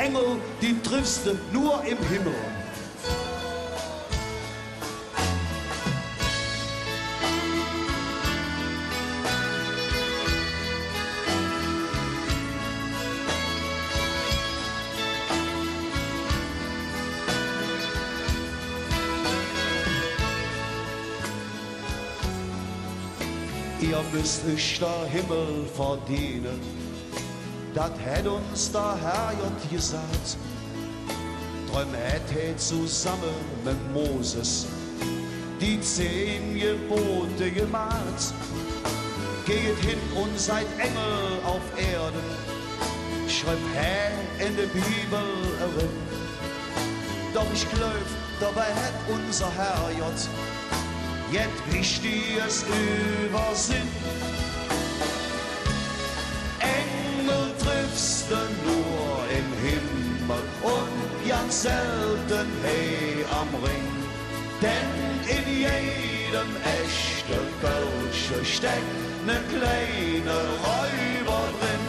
Engel, die triffst du nur im Himmel. Ihr müsst euch der Himmel verdienen, dat hätt uns der Herr J. gesagt. Drum hätt er zusammen mit Moses die 10 Gebote gemalt. Geht hin und seid Engel auf Erden, schreibt Herr in der Bibel erin. Doch ich glaub, dabei hätt unser Herr J. Jetzt Wichtiges Übersinn. Engel triffst du nur im Himmel und ganz selten hey am Ring. Denn in jedem echten Kölsche steckt ne kleine Räuber drin.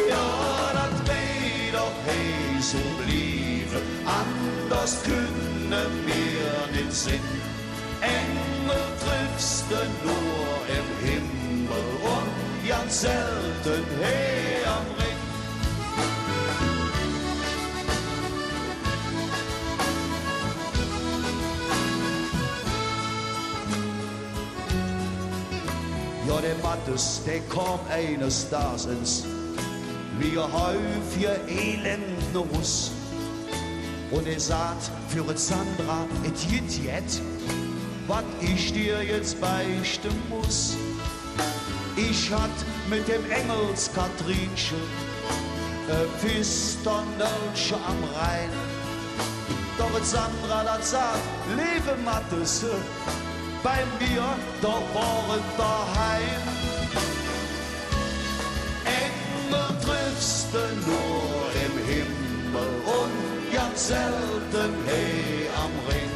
Ja, dat weh doch hey so bliebe, anders können wir nicht sinn. Engel triffst du nur im Himmel und ganz selten hey am Ring. Ja, der Mattes, der kam eines Tages, wie häufig elend Russ. Und er sagt für Sandra, et jit jet, was ich dir jetzt beichten muss. Ich hatt mit dem Engelskatrinchen Pfisternölche am Rhein. Doch Sandra dat sagt, lebe Mattes, bei mir, da waren daheim. Engel triffst du nur im Himmel und ganz selten hey am Ring.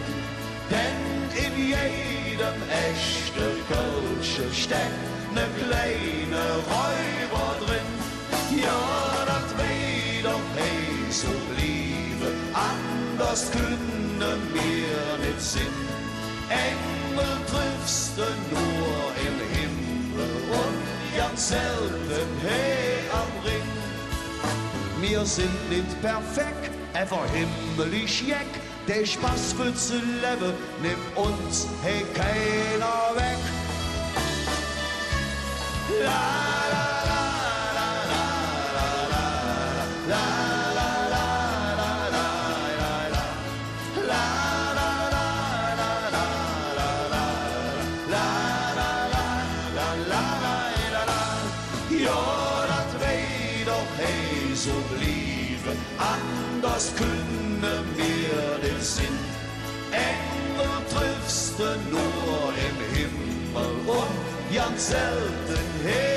Denn in jedem echten Kölsche steckt ne kleine Räuber drin. Ja, dat weh doch hey so bliebe, anders können wir nicht sinn. Engel triffst du nur im Himmel und ganz selten hey am Ring. Wir sind nicht perfekt, aber himmlisch jeck. Der Spaß für zu leben nimmt uns hey keiner weg. La la la la la la la la la la la la la la. Ja, dat weh doch hey so blieben, anders können wir nicht sinn. Engel triffst du nur im Himmel und ganz selten hey